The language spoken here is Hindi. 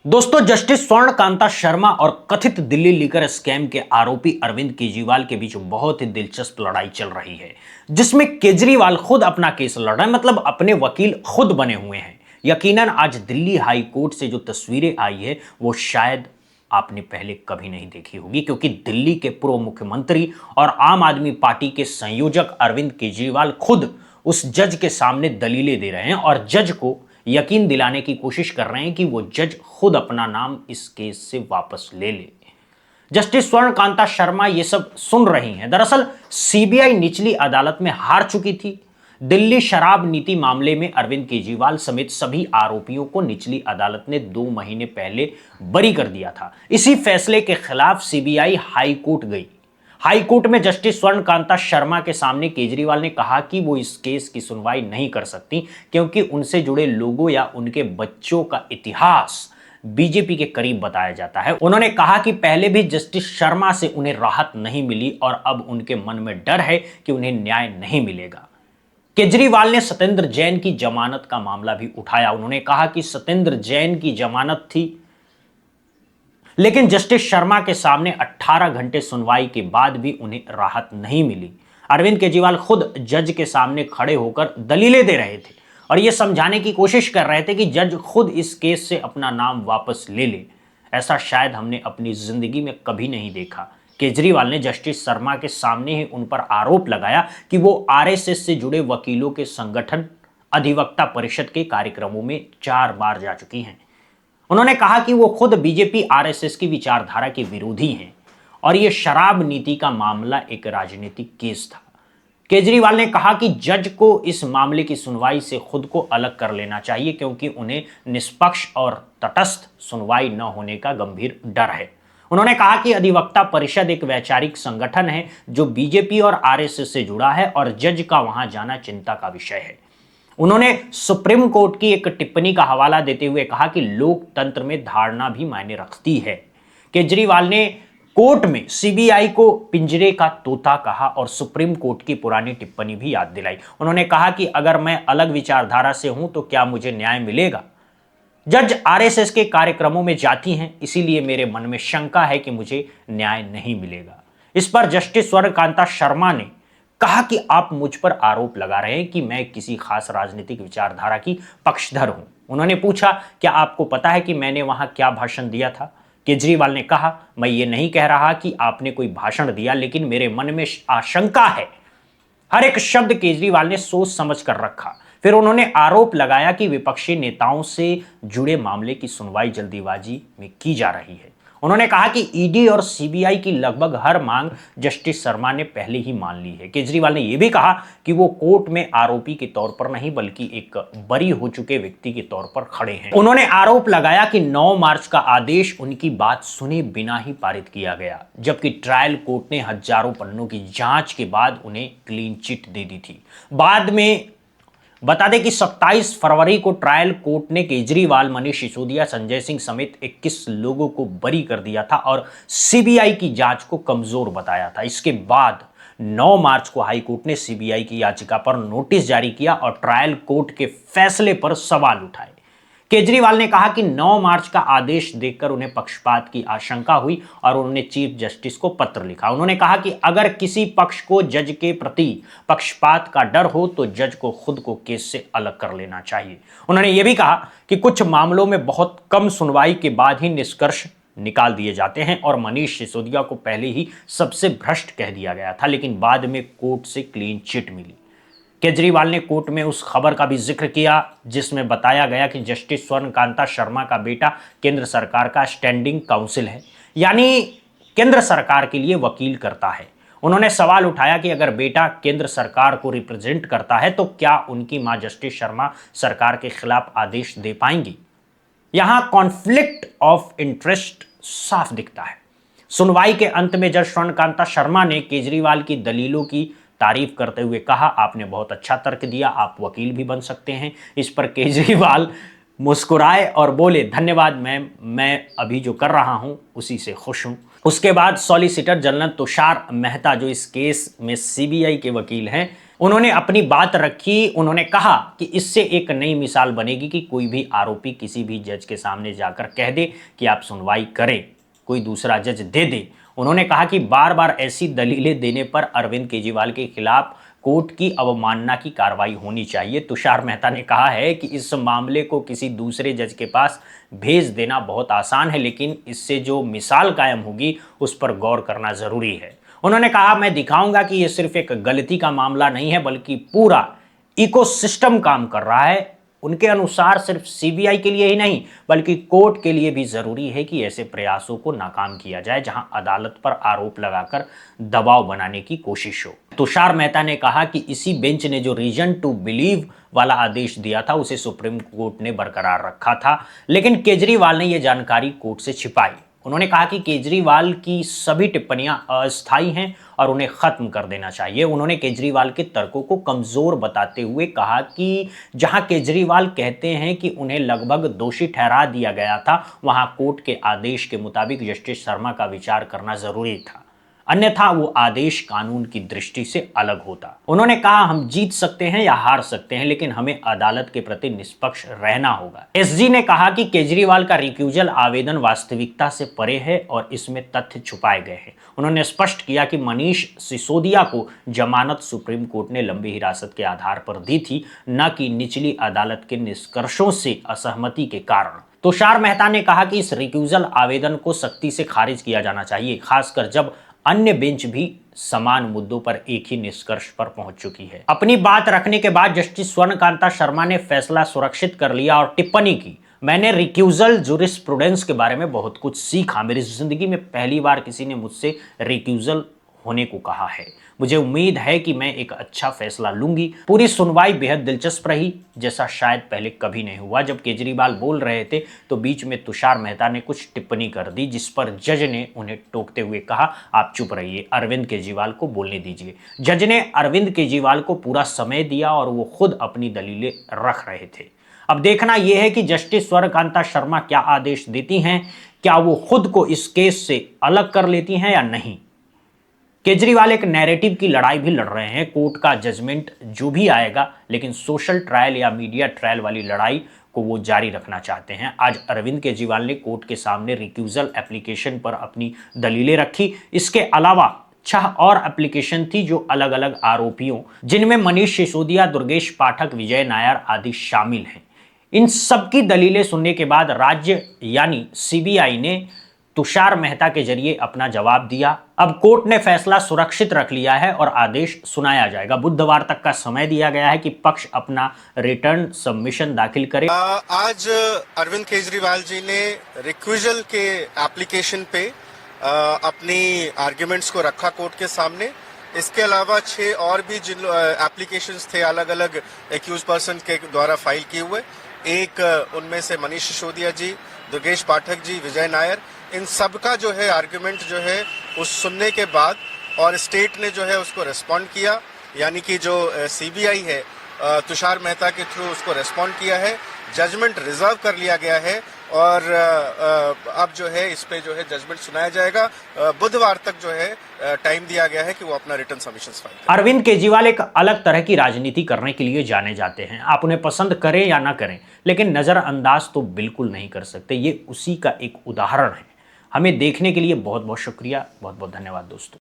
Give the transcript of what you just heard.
दोस्तों, जस्टिस स्वर्ण कांता शर्मा और कथित दिल्ली लीकर स्कैम के आरोपी अरविंद केजरीवाल के बीच बहुत ही दिलचस्प लड़ाई चल रही है, जिसमें केजरीवाल खुद अपना केस लड़ रहे हैं, मतलब अपने वकील खुद बने हुए हैं। यकीनन आज दिल्ली हाई कोर्ट से जो तस्वीरें आई है वो शायद आपने पहले कभी नहीं देखी होगी, क्योंकि दिल्ली के पूर्व मुख्यमंत्री और आम आदमी पार्टी के संयोजक अरविंद केजरीवाल खुद उस जज के सामने दलीलें दे रहे हैं और जज को यकीन दिलाने की कोशिश कर रहे हैं कि वो जज खुद अपना नाम इस केस से वापस ले ले। जस्टिस स्वर्ण कांता शर्मा ये सब सुन रही हैं। दरअसल सीबीआई निचली अदालत में हार चुकी थी। दिल्ली शराब नीति मामले में अरविंद केजरीवाल समेत सभी आरोपियों को निचली अदालत ने 2 महीने पहले बरी कर दिया था। इसी फैसले के खिलाफ सीबीआई हाई कोर्ट गई। हाई कोर्ट में जस्टिस स्वर्ण कांता शर्मा के सामने केजरीवाल ने कहा कि वो इस केस की सुनवाई नहीं कर सकती, क्योंकि उनसे जुड़े लोगों या उनके बच्चों का इतिहास बीजेपी के करीब बताया जाता है। उन्होंने कहा कि पहले भी जस्टिस शर्मा से उन्हें राहत नहीं मिली और अब उनके मन में डर है कि उन्हें न्याय नहीं मिलेगा। केजरीवाल ने सत्येंद्र जैन की जमानत का मामला भी उठाया। उन्होंने कहा कि सत्येंद्र जैन की जमानत थी, लेकिन जस्टिस शर्मा के सामने 18 घंटे सुनवाई के बाद भी उन्हें राहत नहीं मिली। अरविंद केजरीवाल खुद जज के सामने खड़े होकर दलीलें दे रहे थे और यह समझाने की कोशिश कर रहे थे कि जज खुद इस केस से अपना नाम वापस ले ले। ऐसा शायद हमने अपनी जिंदगी में कभी नहीं देखा। केजरीवाल ने जस्टिस शर्मा के सामने ही उन पर आरोप लगाया कि वो आरएसएस से जुड़े वकीलों के संगठन अधिवक्ता परिषद के कार्यक्रमों में 4 बार जा चुकी हैं। उन्होंने कहा कि वो खुद बीजेपी आरएसएस की विचारधारा के विरोधी हैं और यह शराब नीति का मामला एक राजनीतिक केस था। केजरीवाल ने कहा कि जज को इस मामले की सुनवाई से खुद को अलग कर लेना चाहिए, क्योंकि उन्हें निष्पक्ष और तटस्थ सुनवाई न होने का गंभीर डर है। उन्होंने कहा कि अधिवक्ता परिषद एक वैचारिक संगठन है जो बीजेपी और आरएसएस से जुड़ा है और जज का वहां जाना चिंता का विषय है। उन्होंने सुप्रीम कोर्ट की एक टिप्पणी का हवाला देते हुए कहा कि लोकतंत्र में धारणा भी मायने रखती है। केजरीवाल ने कोर्ट में सीबीआई को पिंजरे का तोता कहा और सुप्रीम कोर्ट की पुरानी टिप्पणी भी याद दिलाई। उन्होंने कहा कि अगर मैं अलग विचारधारा से हूं तो क्या मुझे न्याय मिलेगा? जज आरएसएस के कार्यक्रमों में जाती हैं, इसीलिए मेरे मन में शंका है कि मुझे न्याय नहीं मिलेगा। इस पर जस्टिस स्वर्ण कांता शर्मा ने कहा कि आप मुझ पर आरोप लगा रहे हैं कि मैं किसी खास राजनीतिक विचारधारा की पक्षधर हूं। उन्होंने पूछा, क्या आपको पता है कि मैंने वहां क्या भाषण दिया था? केजरीवाल ने कहा, मैं ये नहीं कह रहा कि आपने कोई भाषण दिया, लेकिन मेरे मन में आशंका है। हर एक शब्द केजरीवाल ने सोच समझ कर रखा। फिर उन्होंने आरोप लगाया कि विपक्षी नेताओं से जुड़े मामले की सुनवाई जल्दीबाजी में की जा रही है। उन्होंने कहा कि ईडी और सीबीआई की लगभग हर मांग जस्टिस शर्मा ने पहले ही मान ली है। केजरीवाल ने यह भी कहा कि वो कोर्ट में आरोपी के तौर पर नहीं, बल्कि एक बरी हो चुके व्यक्ति के तौर पर खड़े हैं। उन्होंने आरोप लगाया कि 9 मार्च का आदेश उनकी बात सुने बिना ही पारित किया गया, जबकि ट्रायल कोर्ट ने हजारों पन्नों की जांच के बाद उन्हें क्लीन चिट दे दी थी। बाद में बता दें कि 27 फरवरी को ट्रायल कोर्ट ने केजरीवाल, मनीष सिसोदिया, संजय सिंह समेत 21 लोगों को बरी कर दिया था और सीबीआई की जांच को कमजोर बताया था। इसके बाद 9 मार्च को हाई कोर्ट ने सीबीआई की याचिका पर नोटिस जारी किया और ट्रायल कोर्ट के फैसले पर सवाल उठाए। केजरीवाल ने कहा कि 9 मार्च का आदेश देखकर उन्हें पक्षपात की आशंका हुई और उन्होंने चीफ जस्टिस को पत्र लिखा। उन्होंने कहा कि अगर किसी पक्ष को जज के प्रति पक्षपात का डर हो तो जज को खुद को केस से अलग कर लेना चाहिए। उन्होंने यह भी कहा कि कुछ मामलों में बहुत कम सुनवाई के बाद ही निष्कर्ष निकाल दिए जाते हैं और मनीष सिसोदिया को पहले ही सबसे भ्रष्ट कह दिया गया था, लेकिन बाद में कोर्ट से क्लीन चिट मिली। केजरीवाल ने कोर्ट में उस खबर का भी जिक्र किया जिसमें बताया गया कि जस्टिस स्वर्ण कांता शर्मा का बेटा केंद्र सरकार का स्टैंडिंग काउंसिल है, यानी केंद्र सरकार के लिए वकील करता है। उन्होंने सवाल उठाया कि अगर बेटा केंद्र सरकार को रिप्रेजेंट करता है तो क्या उनकी मां जस्टिस शर्मा सरकार के खिलाफ आदेश दे पाएंगी? यहां कॉन्फ्लिक्ट ऑफ इंटरेस्ट साफ दिखता है। सुनवाई के अंत में जज स्वर्ण कांता शर्मा ने केजरीवाल की दलीलों की तारीफ करते हुए कहा, आपने बहुत अच्छा तर्क दिया, आप वकील भी बन सकते हैं। इस पर केजरीवाल मुस्कुराए और बोले, धन्यवाद मैम, मैं अभी जो कर रहा हूं उसी से खुश हूं। उसके बाद सॉलिसिटर जनरल तुषार मेहता, जो इस केस में सीबीआई के वकील हैं, उन्होंने अपनी बात रखी। उन्होंने कहा कि इससे एक नई मिसाल बनेगी कि कोई भी आरोपी किसी भी जज के सामने जाकर कह दे कि आप सुनवाई करें, कोई दूसरा जज दे दे। उन्होंने कहा कि बार बार ऐसी दलीलें देने पर अरविंद केजरीवाल के खिलाफ कोर्ट की अवमानना की कार्रवाई होनी चाहिए। तुषार मेहता ने कहा है कि इस मामले को किसी दूसरे जज के पास भेज देना बहुत आसान है, लेकिन इससे जो मिसाल कायम होगी उस पर गौर करना जरूरी है। उन्होंने कहा, मैं दिखाऊंगा कि यह सिर्फ एक गलती का मामला नहीं है, बल्कि पूरा इकोसिस्टम काम कर रहा है। उनके अनुसार सिर्फ सीबीआई के लिए ही नहीं, बल्कि कोर्ट के लिए भी जरूरी है कि ऐसे प्रयासों को नाकाम किया जाए जहां अदालत पर आरोप लगाकर दबाव बनाने की कोशिश हो। तुषार मेहता ने कहा कि इसी बेंच ने जो रीजन टू बिलीव वाला आदेश दिया था उसे सुप्रीम कोर्ट ने बरकरार रखा था, लेकिन केजरीवाल ने यह जानकारी कोर्ट से छिपाई। उन्होंने कहा कि केजरीवाल की सभी टिप्पणियां अस्थायी हैं और उन्हें खत्म कर देना चाहिए। उन्होंने केजरीवाल के तर्कों को कमजोर बताते हुए कहा कि जहां केजरीवाल कहते हैं कि उन्हें लगभग दोषी ठहरा दिया गया था, वहां कोर्ट के आदेश के मुताबिक जस्टिस शर्मा का विचार करना जरूरी था, अन्यथा वो आदेश कानून की दृष्टि से अलग होता। उन्होंने कहा, हम जीत सकते हैं या हार सकते हैं, लेकिन हमें अदालत के प्रति निष्पक्ष रहना होगा। एसजी ने कहा कि केजरीवाल का रिक्यूजल आवेदन वास्तविकता से परे है और इसमें तथ्य छुपाए गए हैं। उन्होंने स्पष्ट किया कि मनीष सिसोदिया को जमानत सुप्रीम कोर्ट ने लंबी हिरासत के आधार पर दी थी, न कि निचली अदालत के निष्कर्षों से असहमति के कारण। तुषार मेहता ने कहा कि इस रिक्यूजल आवेदन को सख्ती से खारिज किया जाना चाहिए, खासकर जब अन्य बेंच भी समान मुद्दों पर एक ही निष्कर्ष पर पहुंच चुकी है। अपनी बात रखने के बाद जस्टिस स्वर्णकांता शर्मा ने फैसला सुरक्षित कर लिया और टिप्पणी की, मैंने रिक्यूजल जूरिस्प्रूडेंस के बारे में बहुत कुछ सीखा। मेरी जिंदगी में पहली बार किसी ने मुझसे रिक्यूजल होने को कहा है। मुझे उम्मीद है कि मैं एक अच्छा फैसला लूंगी। पूरी सुनवाई बेहद दिलचस्प रही, जैसा शायद पहले कभी नहीं हुआ। जब केजरीवाल बोल रहे थे तो बीच में तुषार मेहता ने कुछ टिप्पणी कर दी, जिस पर जज ने उन्हें टोकते हुए कहा, आप चुप रहिए, अरविंद केजरीवाल को बोलने दीजिए। जज ने अरविंद केजरीवाल को पूरा समय दिया और वो खुद अपनी दलीलें रख रहे थे। अब देखना यह है कि जस्टिस स्वर्णकांता शर्मा क्या आदेश देती हैं, क्या वो खुद को इस केस से अलग कर लेती हैं या नहीं। केजरीवाल एक नैरेटिव की लड़ाई भी लड़ रहे हैं। कोर्ट का जजमेंट जो भी आएगा, लेकिन सोशल ट्रायल या मीडिया ट्रायल वाली लड़ाई को वो जारी रखना चाहते हैं। आज अरविंद केजरीवाल ने कोर्ट के सामने रिक्यूजल एप्लीकेशन पर अपनी दलीलें रखी। इसके अलावा 6 और एप्लीकेशन थी जो अलग अलग आरोपियों, जिनमें मनीष सिसोदिया, दुर्गेश पाठक, विजय नायर आदि शामिल हैं। इन सबकी दलीलें सुनने के बाद राज्य यानी सीबीआई ने तुषार मेहता के जरिए अपना जवाब दिया। अब कोर्ट ने फैसला सुरक्षित रख लिया है और आदेश सुनाया जाएगा। बुधवार तक का समय दिया गया है कि पक्ष अपना रिटर्न सबमिशन दाखिल करे। आज अरविंद केजरीवाल जी ने रिक्यूजल के एप्लीकेशन पे अपनी आर्ग्यूमेंट्स को रखा कोर्ट के सामने। इसके अलावा 6 और भी जिन एप्लीकेशंस थे अलग अलग एक्यूज पर्सन के द्वारा फाइल किए हुए, एक उनमें से मनीष सिसोदिया जी, दुर्गेश पाठक जी, विजय नायर, इन सब का जो है आर्गुमेंट जो है उस सुनने के बाद और स्टेट ने जो है उसको रिस्पॉन्ड किया, यानी कि जो सीबीआई है तुषार मेहता के थ्रू उसको रिस्पॉन्ड किया है। जजमेंट रिजर्व कर लिया गया है और अब जो है इस पे जो है जजमेंट सुनाया जाएगा। बुधवार तक जो है टाइम दिया गया है कि वो अपना रिटर्न सबमिशंस फाइल करें। अरविंद केजरीवाल एक अलग तरह की राजनीति करने के लिए जाने जाते हैं। आप उन्हें पसंद करें या ना करें, लेकिन नजरअंदाज तो बिल्कुल नहीं कर सकते। ये उसी का एक उदाहरण है। हमें देखने के लिए बहुत बहुत शुक्रिया, बहुत बहुत धन्यवाद दोस्तों।